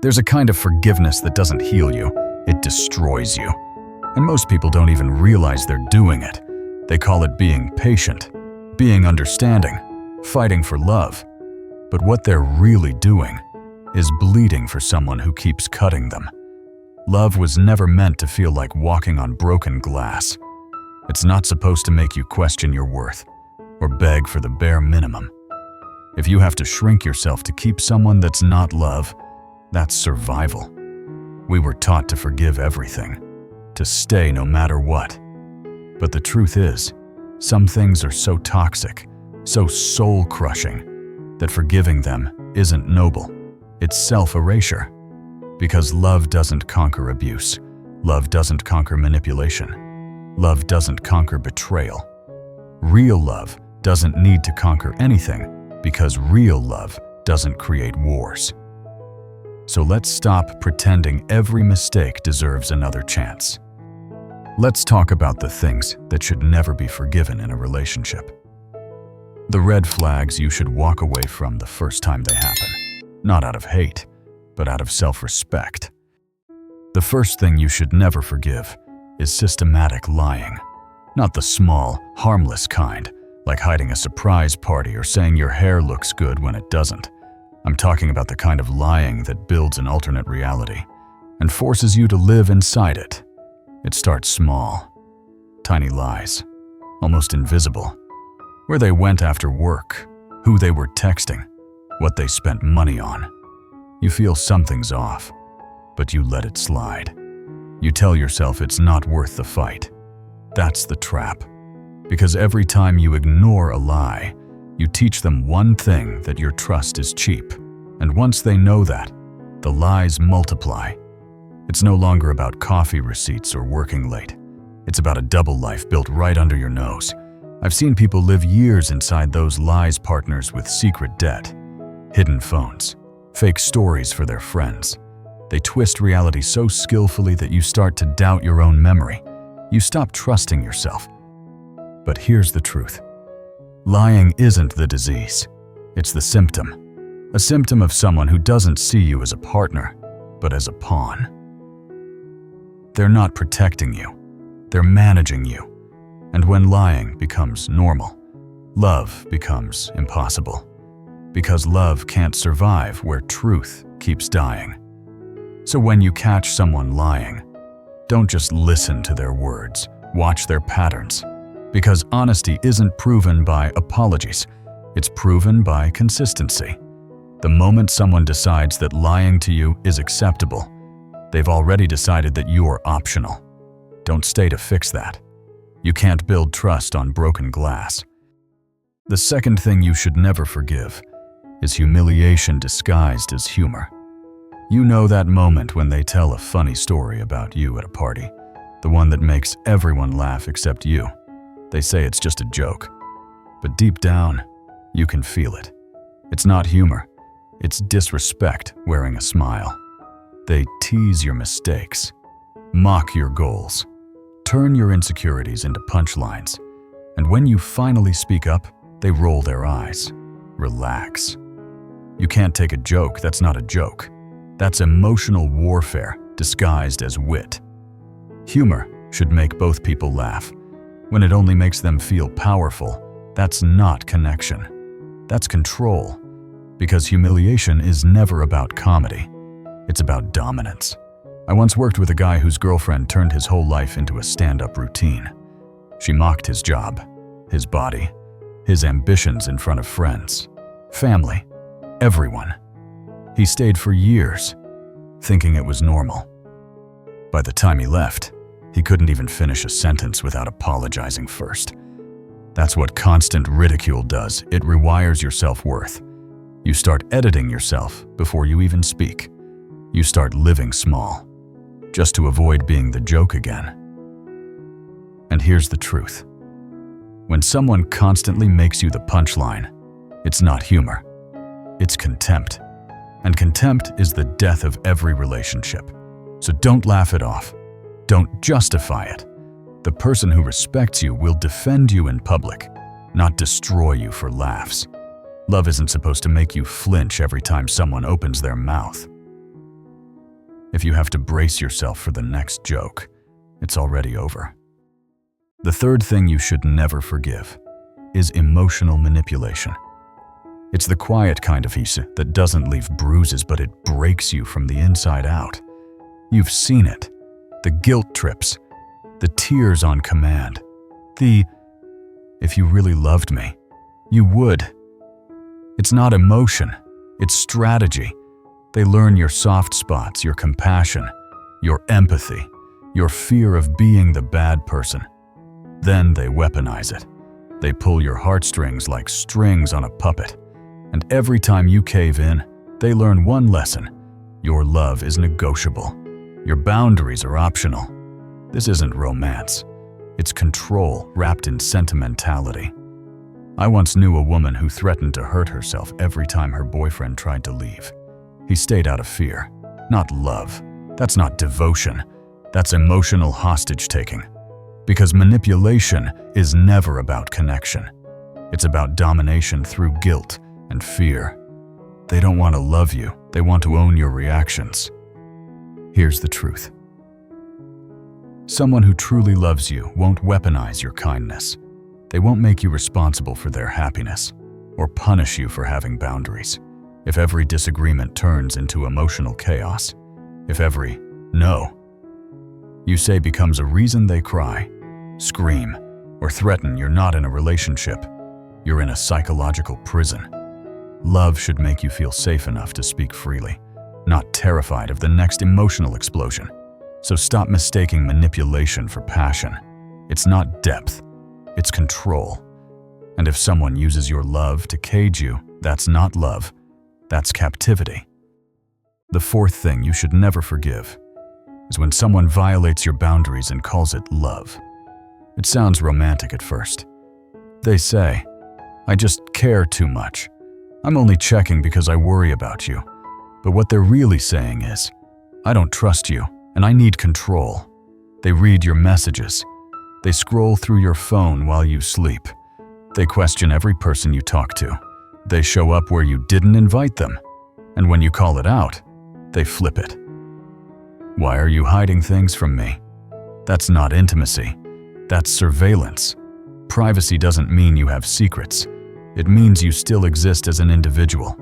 There's a kind of forgiveness that doesn't heal you, it destroys you. And most people don't even realize they're doing it. They call it being patient, being understanding, fighting for love. But what they're really doing is bleeding for someone who keeps cutting them. Love was never meant to feel like walking on broken glass. It's not supposed to make you question your worth or beg for the bare minimum. If you have to shrink yourself to keep someone that's not love, that's survival. We were taught to forgive everything, to stay no matter what. But the truth is, some things are so toxic, so soul-crushing, that forgiving them isn't noble. It's self-erasure. Because love doesn't conquer abuse. Love doesn't conquer manipulation. Love doesn't conquer betrayal. Real love doesn't need to conquer anything because real love doesn't create wars. So let's stop pretending every mistake deserves another chance. Let's talk about the things that should never be forgiven in a relationship. The red flags you should walk away from the first time they happen. Not out of hate, but out of self-respect. The first thing you should never forgive is systematic lying. Not the small, harmless kind, like hiding a surprise party or saying your hair looks good when it doesn't. I'm talking about the kind of lying that builds an alternate reality and forces you to live inside it. It starts small, tiny lies, almost invisible. Where they went after work, who they were texting, what they spent money on. You feel something's off, but you let it slide. You tell yourself it's not worth the fight. That's the trap. Because every time you ignore a lie, you teach them one thing, that your trust is cheap. And once they know that, the lies multiply. It's no longer about coffee receipts or working late. It's about a double life built right under your nose. I've seen people live years inside those lies partners with secret debt, hidden phones, fake stories for their friends. They twist reality so skillfully that you start to doubt your own memory. You stop trusting yourself. But here's the truth. Lying isn't the disease. It's the symptom. A symptom of someone who doesn't see you as a partner, but as a pawn. They're not protecting you. They're managing you. And when lying becomes normal, love becomes impossible. Because love can't survive where truth keeps dying. So when you catch someone lying, don't just listen to their words, watch their patterns. Because honesty isn't proven by apologies, it's proven by consistency. The moment someone decides that lying to you is acceptable, they've already decided that you're optional. Don't stay to fix that. You can't build trust on broken glass. The second thing you should never forgive is humiliation disguised as humor. You know that moment when they tell a funny story about you at a party, the one that makes everyone laugh except you. They say it's just a joke, but deep down, you can feel it. It's not humor, it's disrespect wearing a smile. They tease your mistakes, mock your goals, turn your insecurities into punchlines, and when you finally speak up, they roll their eyes. Relax. You can't take a joke that's not a joke. That's emotional warfare disguised as wit. Humor should make both people laugh. When it only makes them feel powerful, that's not connection. That's control. Because humiliation is never about comedy. It's about dominance. I once worked with a guy whose girlfriend turned his whole life into a stand-up routine. She mocked his job, his body, his ambitions in front of friends, family, everyone. He stayed for years, thinking it was normal. By the time he left, he couldn't even finish a sentence without apologizing first. That's what constant ridicule does. It rewires your self-worth. You start editing yourself before you even speak. You start living small, just to avoid being the joke again. And here's the truth. When someone constantly makes you the punchline, it's not humor, it's contempt. And contempt is the death of every relationship. So don't laugh it off. Don't justify it. The person who respects you will defend you in public, not destroy you for laughs. Love isn't supposed to make you flinch every time someone opens their mouth. If you have to brace yourself for the next joke, it's already over. The third thing you should never forgive is emotional manipulation. It's the quiet kind of hisse that doesn't leave bruises, but it breaks you from the inside out. You've seen it. The guilt trips, the tears on command, if you really loved me, you would. It's not emotion, it's strategy. They learn your soft spots, your compassion, your empathy, your fear of being the bad person. Then they weaponize it. They pull your heartstrings like strings on a puppet. And every time you cave in, they learn one lesson. Your love is negotiable. Your boundaries are optional. This isn't romance. It's control wrapped in sentimentality. I once knew a woman who threatened to hurt herself every time her boyfriend tried to leave. He stayed out of fear, not love. That's not devotion. That's emotional hostage-taking. Because manipulation is never about connection. It's about domination through guilt and fear. They don't want to love you, they want to own your reactions. Here's the truth. Someone who truly loves you won't weaponize your kindness. They won't make you responsible for their happiness or punish you for having boundaries. If every disagreement turns into emotional chaos, if every no you say becomes a reason they cry, scream, or threaten, you're not in a relationship. You're in a psychological prison. Love should make you feel safe enough to speak freely, not terrified of the next emotional explosion. So stop mistaking manipulation for passion. It's not depth, it's control. And if someone uses your love to cage you, that's not love, that's captivity. The fourth thing you should never forgive is when someone violates your boundaries and calls it love. It sounds romantic at first. They say, "I just care too much. I'm only checking because I worry about you." But what they're really saying is, "I don't trust you, and I need control." They read your messages. They scroll through your phone while you sleep. They question every person you talk to. They show up where you didn't invite them. And when you call it out, they flip it. "Why are you hiding things from me?" That's not intimacy. That's surveillance. Privacy doesn't mean you have secrets. It means you still exist as an individual.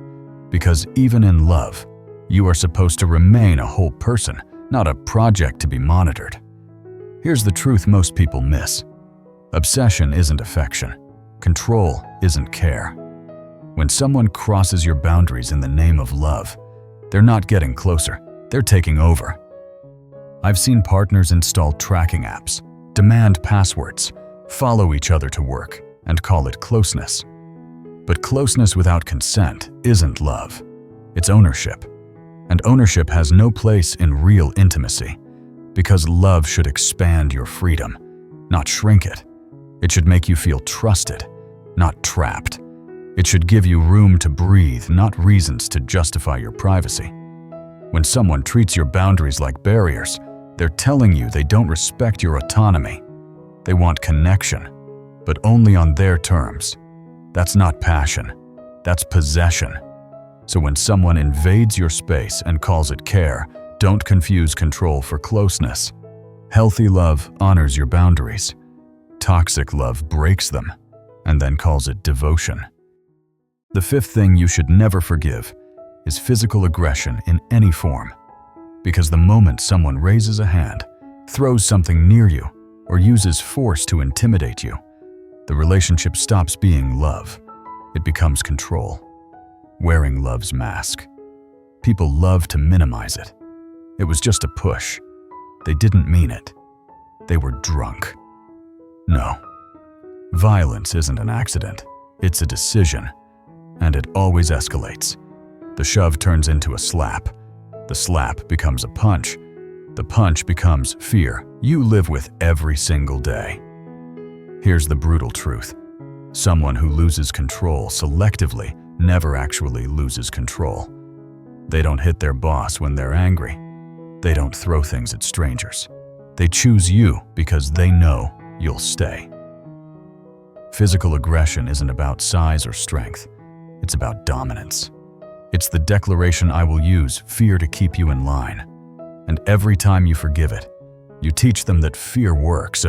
Because even in love, you are supposed to remain a whole person, not a project to be monitored. Here's the truth most people miss. Obsession isn't affection. Control isn't care. When someone crosses your boundaries in the name of love, they're not getting closer, they're taking over. I've seen partners install tracking apps, demand passwords, follow each other to work, and call it closeness. But closeness without consent isn't love. It's ownership. And ownership has no place in real intimacy, because love should expand your freedom, not shrink it. It should make you feel trusted, not trapped. It should give you room to breathe, not reasons to justify your privacy. When someone treats your boundaries like barriers, they're telling you they don't respect your autonomy. They want connection, but only on their terms. That's not passion, that's possession. So when someone invades your space and calls it care, don't confuse control for closeness. Healthy love honors your boundaries. Toxic love breaks them and then calls it devotion. The fifth thing you should never forgive is physical aggression in any form. Because the moment someone raises a hand, throws something near you, or uses force to intimidate you, the relationship stops being love. It becomes control. Wearing love's mask. People love to minimize it. It was just a push. They didn't mean it. They were drunk. No. Violence isn't an accident. It's a decision. And it always escalates. The shove turns into a slap. The slap becomes a punch. The punch becomes fear you live with every single day. Here's the brutal truth. Someone who loses control selectively never actually loses control. They don't hit their boss when they're angry. They don't throw things at strangers. They choose you because they know you'll stay. Physical aggression isn't about size or strength. It's about dominance. It's the declaration, "I will use fear to keep you in line." and every time you forgive it, you teach them that fear works.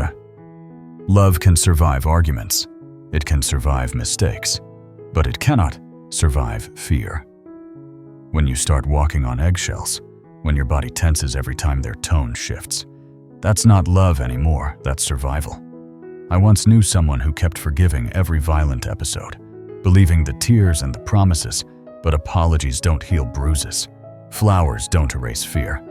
Love can survive arguments. It can survive mistakes. But it cannot survive fear. When you start walking on eggshells, when your body tenses every time their tone shifts, that's not love anymore, that's survival. I once knew someone who kept forgiving every violent episode, believing the tears and the promises, but apologies don't heal bruises. Flowers don't erase fear.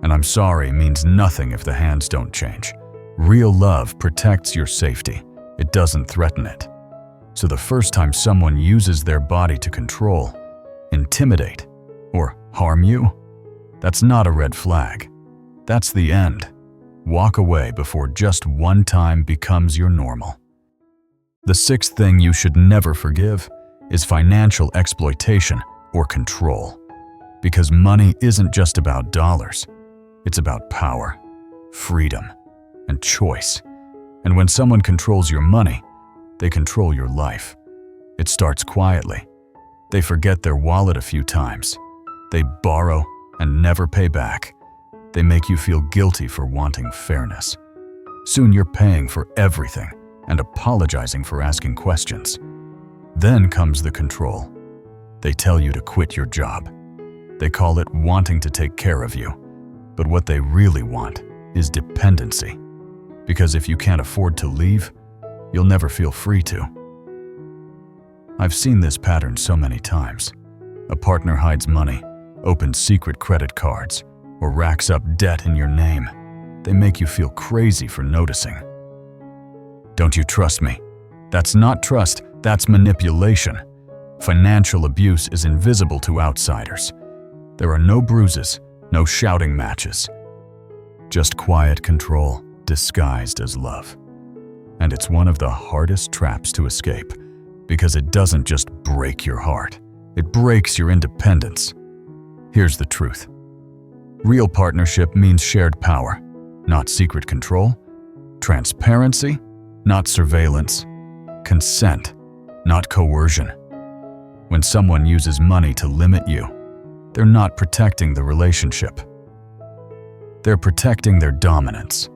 And I'm sorry means nothing if the hands don't change. Real love protects your safety. It doesn't threaten it. So the first time someone uses their body to control, intimidate, or harm you, that's not a red flag. That's the end. Walk away before just one time becomes your normal. The sixth thing you should never forgive is financial exploitation or control. Because money isn't just about dollars. It's about power, freedom, and choice. And when someone controls your money, they control your life. It starts quietly. They forget their wallet a few times. They borrow and never pay back. They make you feel guilty for wanting fairness. Soon you're paying for everything and apologizing for asking questions. Then comes the control. They tell you to quit your job. They call it wanting to take care of you. But what they really want is dependency. Because if you can't afford to leave, you'll never feel free to. I've seen this pattern so many times. A partner hides money, opens secret credit cards, or racks up debt in your name. They make you feel crazy for noticing. Don't you trust me? That's not trust, that's manipulation. Financial abuse is invisible to outsiders. There are no bruises, no shouting matches. Just quiet control disguised as love. And it's one of the hardest traps to escape because it doesn't just break your heart, it breaks your independence. Here's the truth. Real partnership means shared power, not secret control. Transparency, not surveillance. Consent, not coercion. When someone uses money to limit you, they're not protecting the relationship. They're protecting their dominance.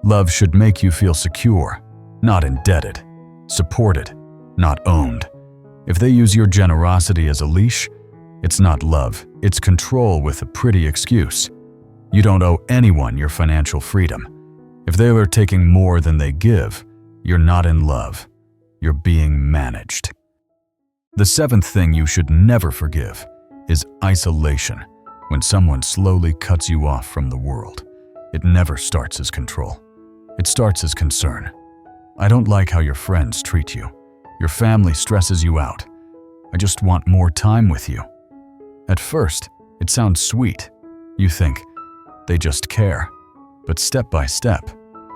Love should make you feel secure, not indebted, supported, not owned. If they use your generosity as a leash, it's not love, it's control with a pretty excuse. You don't owe anyone your financial freedom. If they are taking more than they give, you're not in love. You're being managed. The seventh thing you should never forgive is isolation. When someone slowly cuts you off from the world, it never starts as control. It starts as concern. I don't like how your friends treat you. Your family stresses you out. I just want more time with you. At first, it sounds sweet. You think, they just care. But step by step,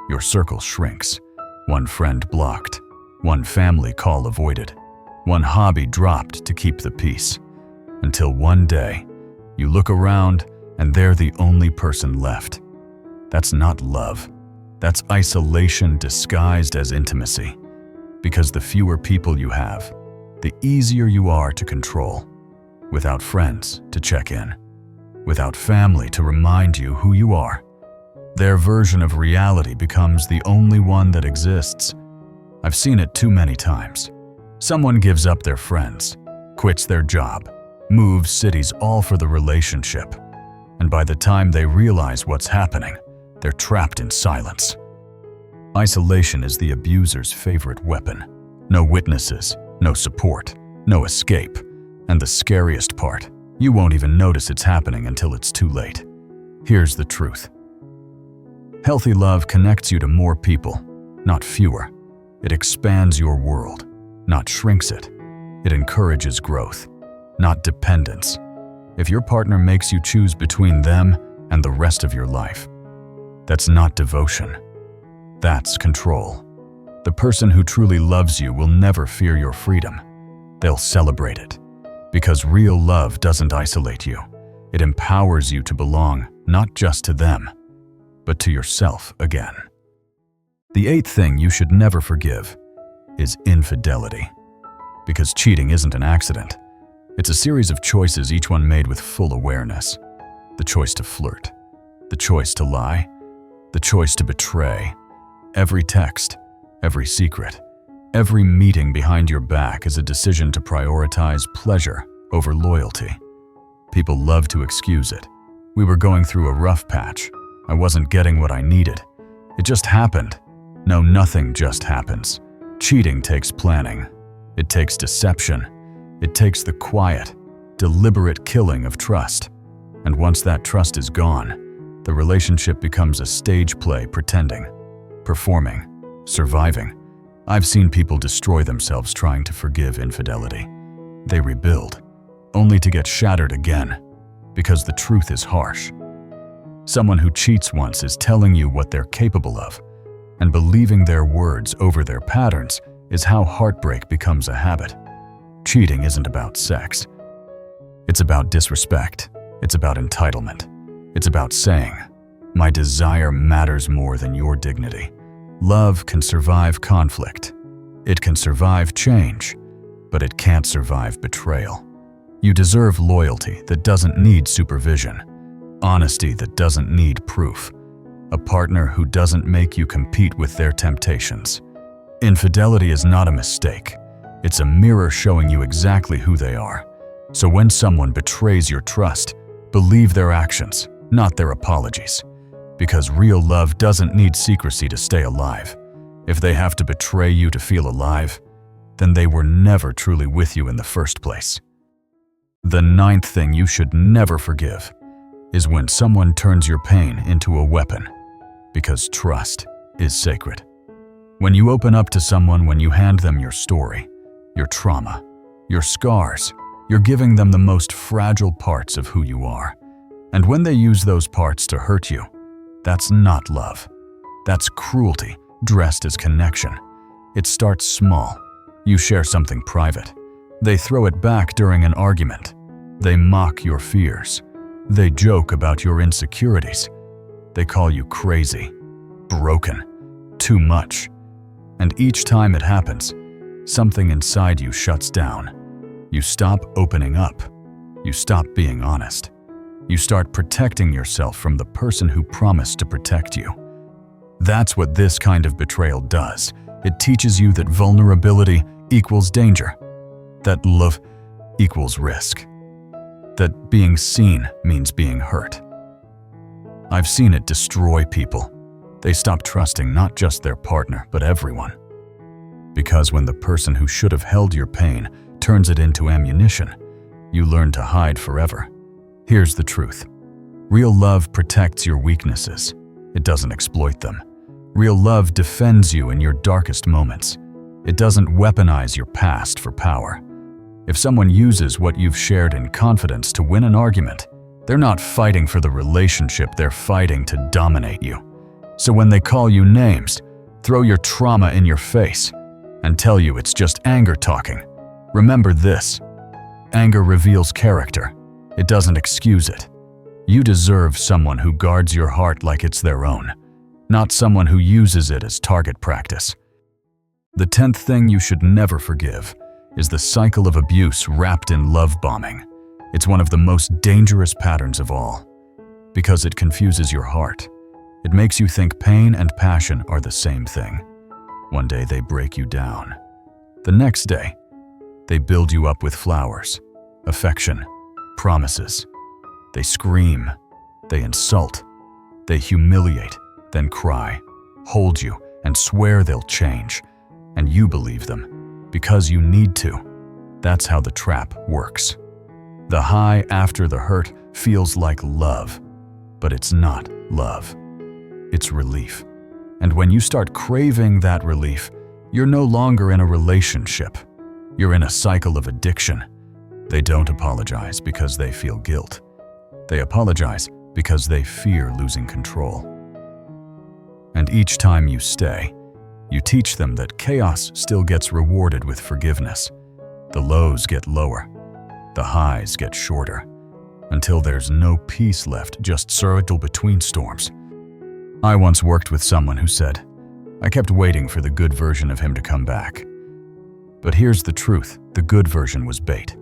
your circle shrinks. One friend blocked, one family call avoided, one hobby dropped to keep the peace. Until one day, you look around and they're the only person left. That's not love. That's isolation disguised as intimacy. Because the fewer people you have, the easier you are to control. Without friends to check in. Without family to remind you who you are. Their version of reality becomes the only one that exists. I've seen it too many times. Someone gives up their friends, quits their job, moves cities all for the relationship. And by the time they realize what's happening, they're trapped in silence. Isolation is the abuser's favorite weapon. No witnesses, no support, no escape. And the scariest part, you won't even notice it's happening until it's too late. Here's the truth. Healthy love connects you to more people, not fewer. It expands your world, not shrinks it. It encourages growth, not dependence. If your partner makes you choose between them and the rest of your life, that's not devotion. That's control. The person who truly loves you will never fear your freedom. They'll celebrate it. Because real love doesn't isolate you. It empowers you to belong not just to them, but to yourself again. The eighth thing you should never forgive is infidelity. Because cheating isn't an accident. It's a series of choices, each one made with full awareness. The choice to flirt, The choice to lie, the choice to betray. Every text, every secret, every meeting behind your back is a decision to prioritize pleasure over loyalty. People love to excuse it. We were going through a rough patch. I wasn't getting what I needed. It just happened. No, nothing just happens. Cheating takes planning. It takes deception. It takes the quiet, deliberate killing of trust. And once that trust is gone, the relationship becomes a stage play pretending, performing, surviving. I've seen people destroy themselves trying to forgive infidelity. They rebuild, only to get shattered again, because the truth is harsh. Someone who cheats once is telling you what they're capable of, and believing their words over their patterns is how heartbreak becomes a habit. Cheating isn't about sex. It's about disrespect. It's about entitlement. It's about saying, "My desire matters more than your dignity." Love can survive conflict. It can survive change, but it can't survive betrayal. You deserve loyalty that doesn't need supervision, honesty that doesn't need proof, a partner who doesn't make you compete with their temptations. Infidelity is not a mistake. It's a mirror showing you exactly who they are. So when someone betrays your trust, believe their actions, not their apologies. Because real love doesn't need secrecy to stay alive. If they have to betray you to feel alive, then they were never truly with you in the first place. The ninth thing you should never forgive is when someone turns your pain into a weapon, because trust is sacred. When you open up to someone, when you hand them your story, your trauma, your scars, you're giving them the most fragile parts of who you are. And when they use those parts to hurt you, that's not love. That's cruelty dressed as connection. It starts small. You share something private. They throw it back during an argument. They mock your fears. They joke about your insecurities. They call you crazy, broken, too much. And each time it happens, something inside you shuts down. You stop opening up. You stop being honest. You start protecting yourself from the person who promised to protect you. That's what this kind of betrayal does. It teaches you that vulnerability equals danger, that love equals risk, that being seen means being hurt. I've seen it destroy people. They stop trusting not just their partner, but everyone. Because when the person who should have held your pain turns it into ammunition, you learn to hide forever. Here's the truth. Real love protects your weaknesses. It doesn't exploit them. Real love defends you in your darkest moments. It doesn't weaponize your past for power. If someone uses what you've shared in confidence to win an argument, they're not fighting for the relationship, they're fighting to dominate you. So when they call you names, throw your trauma in your face, and tell you it's just anger talking, remember this: anger reveals character. It doesn't excuse it. You deserve someone who guards your heart like it's their own, not someone who uses it as target practice. The 10th thing you should never forgive is the cycle of abuse wrapped in love bombing. It's one of the most dangerous patterns of all, because it confuses your heart. It makes you think pain and passion are the same thing. One day they break you down. The next day, they build you up with flowers, affection, promises. They scream, they insult, they humiliate, then cry, hold you, and swear they'll change. And you believe them, because you need to. That's how the trap works. The high after the hurt feels like love, but it's not love. It's relief. And when you start craving that relief, you're no longer in a relationship. You're in a cycle of addiction. They don't apologize because they feel guilt. They apologize because they fear losing control. And each time you stay, you teach them that chaos still gets rewarded with forgiveness. The lows get lower, the highs get shorter, until there's no peace left, just circle between storms. I once worked with someone who said, "I kept waiting for the good version of him to come back." But here's the truth: the good version was bait.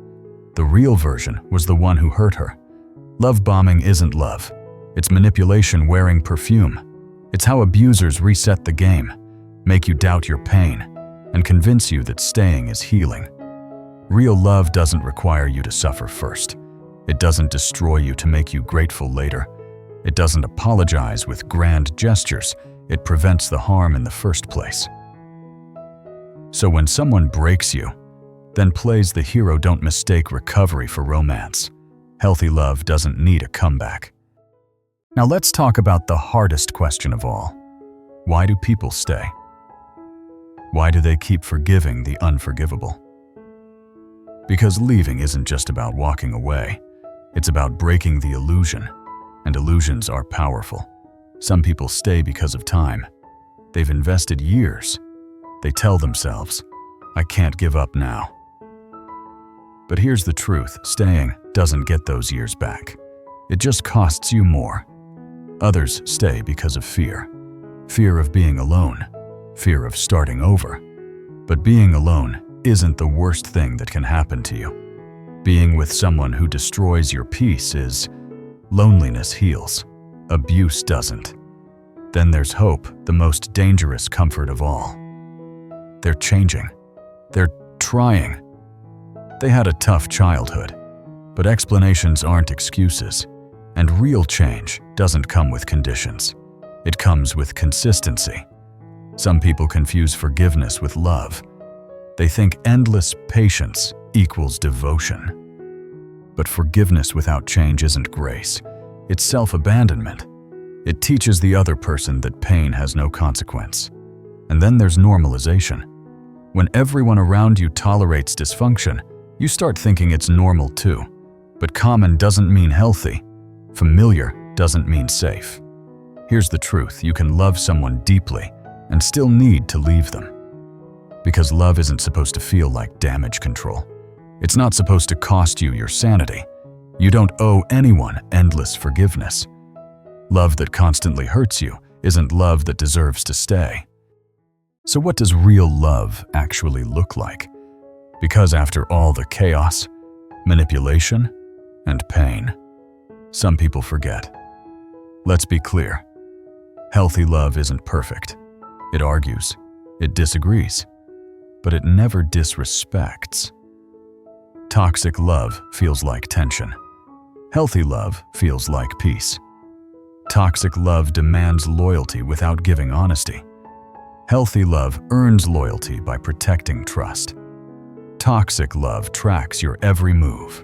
The real version was the one who hurt her. Love bombing isn't love. It's manipulation wearing perfume. It's how abusers reset the game, make you doubt your pain, and convince you that staying is healing. Real love doesn't require you to suffer first. It doesn't destroy you to make you grateful later. It doesn't apologize with grand gestures. It prevents the harm in the first place. So when someone breaks you, then plays the hero, don't mistake recovery for romance. Healthy love doesn't need a comeback. Now let's talk about the hardest question of all. Why do people stay? Why do they keep forgiving the unforgivable? Because leaving isn't just about walking away. It's about breaking the illusion, and illusions are powerful. Some people stay because of time. They've invested years. They tell themselves, I can't give up now. But here's the truth, staying doesn't get those years back. It just costs you more. Others stay because of fear. Fear of being alone. Fear of starting over. But being alone isn't the worst thing that can happen to you. Being with someone who destroys your peace is. Loneliness heals. Abuse doesn't. Then there's hope, the most dangerous comfort of all. They're changing. They're trying. They had a tough childhood, but explanations aren't excuses. And real change doesn't come with conditions. It comes with consistency. Some people confuse forgiveness with love. They think endless patience equals devotion. But forgiveness without change isn't grace. It's self-abandonment. It teaches the other person that pain has no consequence. And then there's normalization. When everyone around you tolerates dysfunction, you start thinking it's normal too. But common doesn't mean healthy. Familiar doesn't mean safe. Here's the truth, you can love someone deeply and still need to leave them. Because love isn't supposed to feel like damage control. It's not supposed to cost you your sanity. You don't owe anyone endless forgiveness. Love that constantly hurts you isn't love that deserves to stay. So what does real love actually look like? Because after all the chaos, manipulation, and pain, some people forget. Let's be clear. Healthy love isn't perfect. It argues, it disagrees, but it never disrespects. Toxic love feels like tension. Healthy love feels like peace. Toxic love demands loyalty without giving honesty. Healthy love earns loyalty by protecting trust. Toxic love tracks your every move.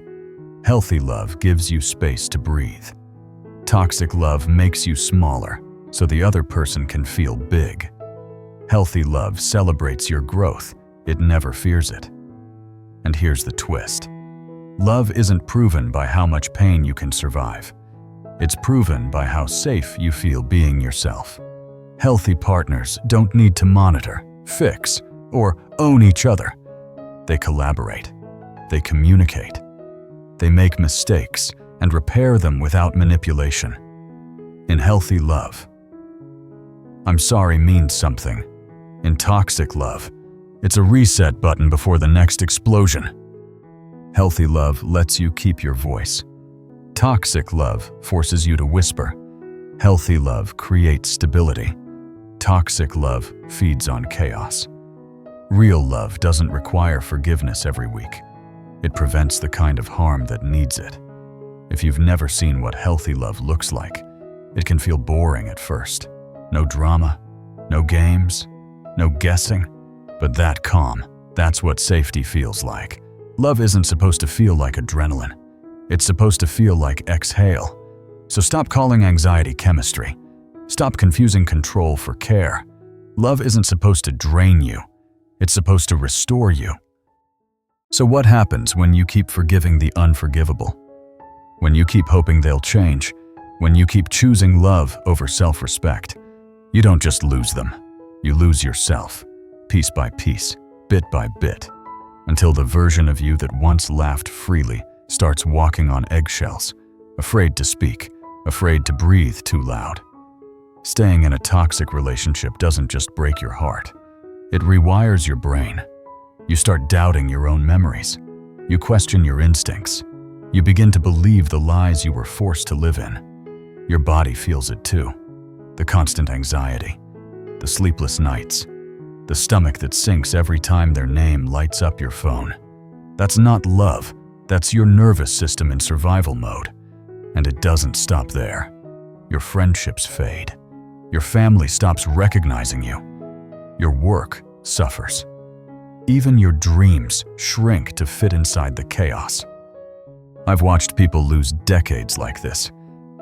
Healthy love gives you space to breathe. Toxic love makes you smaller so the other person can feel big. Healthy love celebrates your growth. It never fears it. And here's the twist. Love isn't proven by how much pain you can survive. It's proven by how safe you feel being yourself. Healthy partners don't need to monitor, fix, or own each other. They collaborate. They communicate. They make mistakes and repair them without manipulation. In healthy love, I'm sorry means something. In toxic love, it's a reset button before the next explosion. Healthy love lets you keep your voice. Toxic love forces you to whisper. Healthy love creates stability. Toxic love feeds on chaos. Real love doesn't require forgiveness every week. It prevents the kind of harm that needs it. If you've never seen what healthy love looks like, it can feel boring at first. No drama, no games, no guessing. But that calm, that's what safety feels like. Love isn't supposed to feel like adrenaline. It's supposed to feel like exhale. So stop calling anxiety chemistry. Stop confusing control for care. Love isn't supposed to drain you. It's supposed to restore you. So what happens when you keep forgiving the unforgivable? When you keep hoping they'll change? When you keep choosing love over self-respect? You don't just lose them. You lose yourself, piece by piece, bit by bit, until the version of you that once laughed freely starts walking on eggshells, afraid to speak, afraid to breathe too loud. Staying in a toxic relationship doesn't just break your heart. It rewires your brain. You start doubting your own memories. You question your instincts. You begin to believe the lies you were forced to live in. Your body feels it too. The constant anxiety, the sleepless nights, the stomach that sinks every time their name lights up your phone. That's not love, that's your nervous system in survival mode. And it doesn't stop there. Your friendships fade. Your family stops recognizing you. Your work suffers. Even your dreams shrink to fit inside the chaos. I've watched people lose decades like this,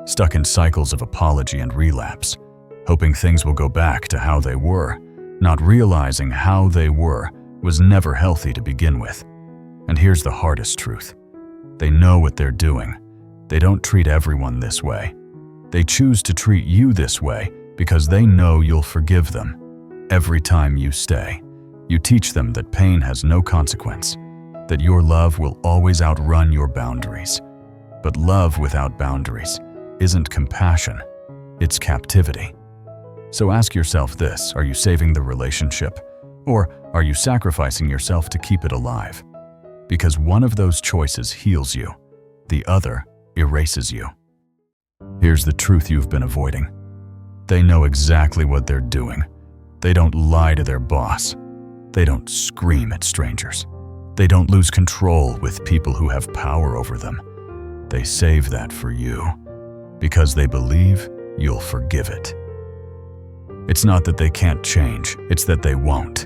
stuck in cycles of apology and relapse, hoping things will go back to how they were, not realizing how they were was never healthy to begin with. And here's the hardest truth. They know what they're doing. They don't treat everyone this way. They choose to treat you this way because they know you'll forgive them. Every time you stay, you teach them that pain has no consequence, that your love will always outrun your boundaries. But love without boundaries isn't compassion, it's captivity. So ask yourself this: are you saving the relationship, or are you sacrificing yourself to keep it alive? Because one of those choices heals you, the other erases you. Here's the truth you've been avoiding. They know exactly what they're doing. They don't lie to their boss. They don't scream at strangers. They don't lose control with people who have power over them. They save that for you, because they believe you'll forgive it. It's not that they can't change, it's that they won't.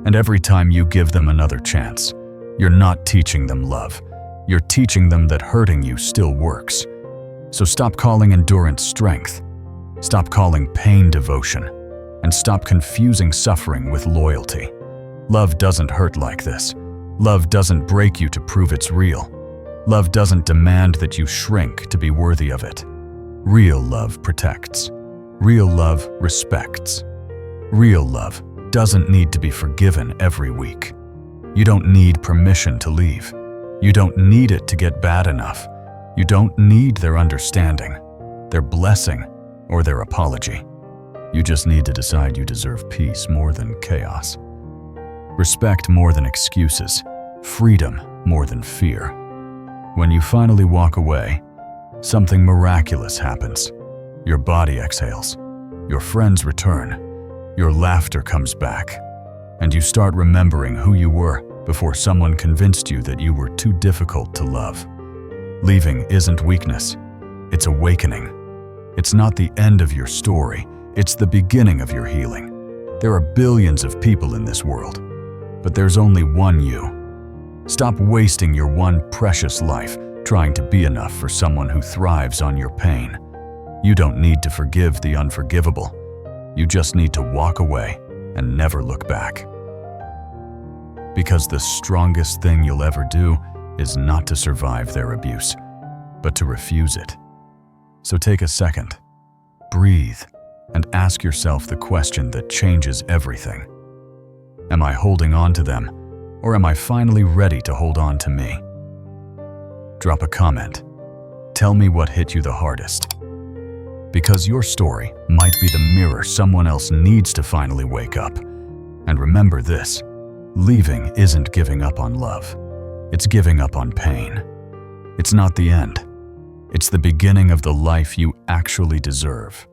And every time you give them another chance, you're not teaching them love. You're teaching them that hurting you still works. So stop calling endurance strength. Stop calling pain devotion. And stop confusing suffering with loyalty. Love doesn't hurt like this. Love doesn't break you to prove it's real. Love doesn't demand that you shrink to be worthy of it. Real love protects. Real love respects. Real love doesn't need to be forgiven every week. You don't need permission to leave. You don't need it to get bad enough. You don't need their understanding, their blessing, or their apology. You just need to decide you deserve peace more than chaos. Respect more than excuses. Freedom more than fear. When you finally walk away, something miraculous happens. Your body exhales. Your friends return. Your laughter comes back. And you start remembering who you were before someone convinced you that you were too difficult to love. Leaving isn't weakness. It's awakening. It's not the end of your story. It's the beginning of your healing. There are billions of people in this world, but there's only one you. Stop wasting your one precious life trying to be enough for someone who thrives on your pain. You don't need to forgive the unforgivable. You just need to walk away and never look back. Because the strongest thing you'll ever do is not to survive their abuse, but to refuse it. So take a second, breathe, and ask yourself the question that changes everything. Am I holding on to them, or am I finally ready to hold on to me? Drop a comment. Tell me what hit you the hardest. Because your story might be the mirror someone else needs to finally wake up. And remember this, leaving isn't giving up on love. It's giving up on pain. It's not the end. It's the beginning of the life you actually deserve.